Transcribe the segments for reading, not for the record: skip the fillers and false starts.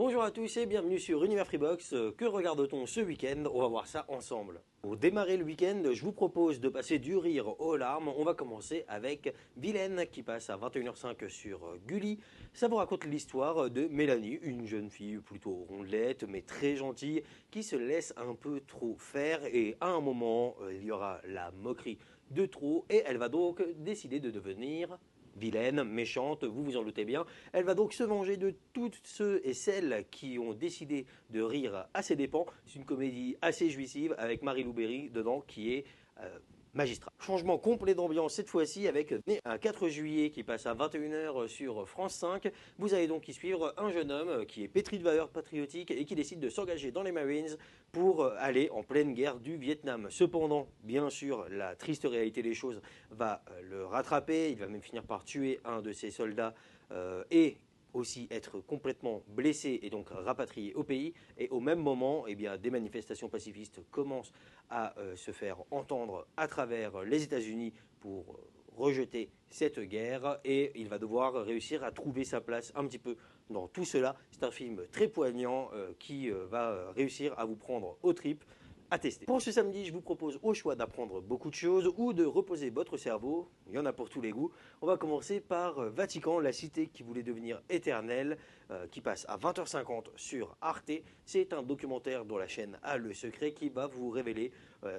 Bonjour à tous et bienvenue sur Univers Freebox. Que regarde-t-on ce week-end? On va voir ça ensemble. Pour démarrer le week-end, je vous propose de passer du rire aux larmes. On va commencer avec Vilaine qui passe à 21h05 sur Gulli. Ça vous raconte l'histoire de Mélanie, une jeune fille plutôt rondelette mais très gentille qui se laisse un peu trop faire et à un moment il y aura la moquerie de trop et elle va donc décider de devenir vilaine, méchante, vous vous en doutez bien. Elle va donc se venger de toutes ceux et celles qui ont décidé de rire à ses dépens. C'est une comédie assez jouissive avec Marie-Lou Berry dedans qui est magistrat. Changement complet d'ambiance cette fois-ci avec un 4 juillet qui passe à 21h sur France 5. Vous allez donc y suivre un jeune homme qui est pétri de valeurs patriotiques et qui décide de s'engager dans les Marines pour aller en pleine guerre du Vietnam. Cependant, bien sûr, la triste réalité des choses va le rattraper. Il va même finir par tuer un de ses soldats et aussi être complètement blessé et donc rapatrié au pays. Et au même moment, eh bien, des manifestations pacifistes commencent à se faire entendre à travers les États-Unis pour rejeter cette guerre et il va devoir réussir à trouver sa place un petit peu dans tout cela. C'est un film très poignant qui va réussir à vous prendre aux tripes. À tester. Pour ce samedi, je vous propose au choix d'apprendre beaucoup de choses ou de reposer votre cerveau. Il y en a pour tous les goûts. On va commencer par Vatican, la cité qui voulait devenir éternelle, qui passe à 20h50 sur Arte. C'est un documentaire dont la chaîne a le secret qui va vous révéler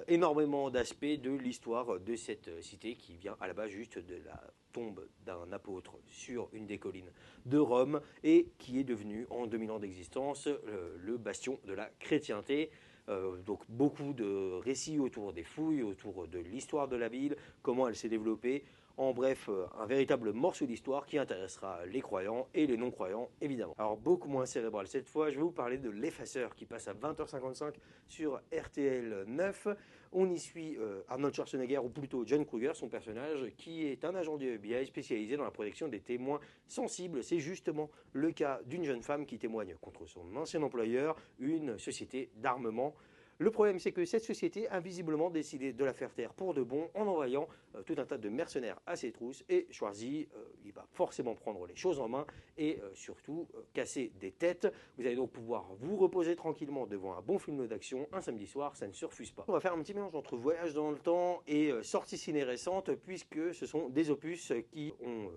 énormément d'aspects de l'histoire de cette cité qui vient à la base juste de la tombe d'un apôtre sur une des collines de Rome et qui est devenu en 2000 ans d'existence le bastion de la chrétienté. Donc beaucoup de récits autour des fouilles, autour de l'histoire de la ville, comment elle s'est développée. En bref, un véritable morceau d'histoire qui intéressera les croyants et les non-croyants, évidemment. Alors, beaucoup moins cérébral cette fois, je vais vous parler de L'Effaceur qui passe à 20h55 sur RTL 9. On y suit Arnold Schwarzenegger, ou plutôt John Kruger, son personnage, qui est un agent du FBI spécialisé dans la protection des témoins sensibles. C'est justement le cas d'une jeune femme qui témoigne contre son ancien employeur, une société d'armement. Le problème, c'est que cette société a visiblement décidé de la faire taire pour de bon en envoyant tout un tas de mercenaires à ses trousses. Et Schwarzy, il va forcément prendre les choses en main et surtout casser des têtes. Vous allez donc pouvoir vous reposer tranquillement devant un bon film d'action un samedi soir, ça ne se refuse pas. On va faire un petit mélange entre voyage dans le temps et sorties ciné récentes puisque ce sont des opus qui ont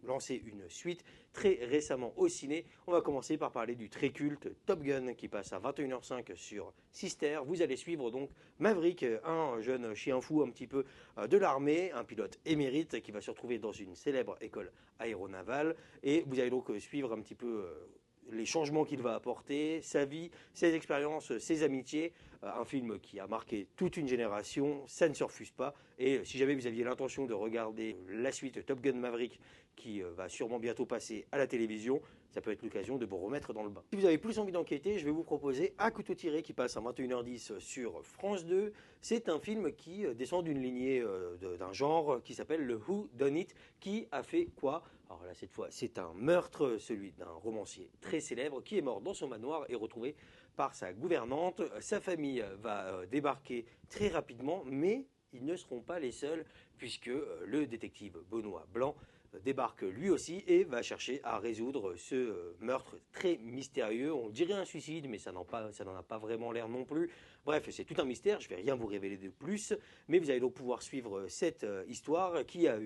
lancé une suite très récemment au ciné. On va commencer par parler du très culte Top Gun qui passe à 21h05 sur Sister. Vous allez suivre donc Maverick, un jeune chien fou un petit peu de l'armée, un pilote émérite qui va se retrouver dans une célèbre école aéronavale et vous allez donc suivre un petit peu les changements qu'il va apporter, sa vie, ses expériences, ses amitiés. Un film qui a marqué toute une génération, ça ne se refuse pas. Et si jamais vous aviez l'intention de regarder la suite Top Gun Maverick qui va sûrement bientôt passer à la télévision, ça peut être l'occasion de vous remettre dans le bain. Si vous avez plus envie d'enquêter, je vais vous proposer À couteau tiré qui passe à 21h10 sur France 2. C'est un film qui descend d'une lignée d'un genre qui s'appelle le Who Done It. Qui a fait quoi? Alors là, cette fois, c'est un meurtre, celui d'un romancier très célèbre qui est mort dans son manoir et retrouvé par sa gouvernante. Sa famille va débarquer très rapidement, mais ils ne seront pas les seuls puisque le détective Benoît Blanc débarque lui aussi et va chercher à résoudre ce meurtre très mystérieux. On dirait un suicide, mais ça n'en a pas vraiment l'air non plus. Bref, c'est tout un mystère, je ne vais rien vous révéler de plus, mais vous allez donc pouvoir suivre cette histoire qui a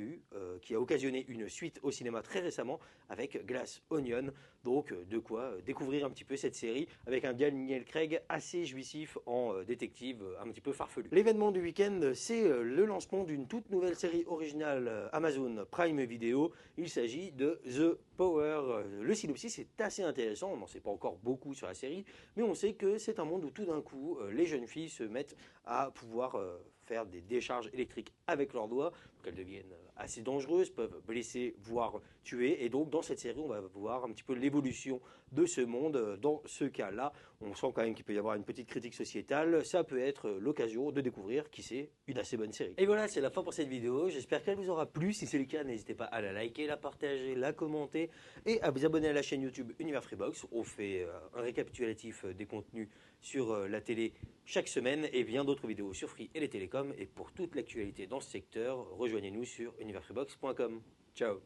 occasionné une suite au cinéma très récemment avec Glass Onion. Donc de quoi découvrir un petit peu cette série avec un Daniel Craig assez jouissif en détective un petit peu farfelu. L'événement du week-end, c'est le lancement d'une toute nouvelle série originale Amazon Prime Video. Il s'agit de The Power. Le synopsis est assez intéressant, on n'en sait pas encore beaucoup sur la série, mais on sait que c'est un monde où tout d'un coup, les jeunes filles se mettent à pouvoir faire des décharges électriques avec leurs doigts, donc elles deviennent assez dangereuses, peuvent blesser, voire tuer, et donc dans cette série, on va voir un petit peu l'évolution de ce monde. Dans ce cas-là, on sent quand même qu'il peut y avoir une petite critique sociétale, ça peut être l'occasion de découvrir, qui c'est, une assez bonne série. Et voilà, c'est la fin pour cette vidéo, j'espère qu'elle vous aura plu. Si c'est le cas, n'hésitez pas à la liker, la partager, la commenter et à vous abonner à la chaîne YouTube Univers Freebox. On fait un récapitulatif des contenus sur la télé chaque semaine et bien d'autres vidéos sur Free et les télécoms. Et pour toute l'actualité dans ce secteur, rejoignez-nous sur universfreebox.com. Ciao.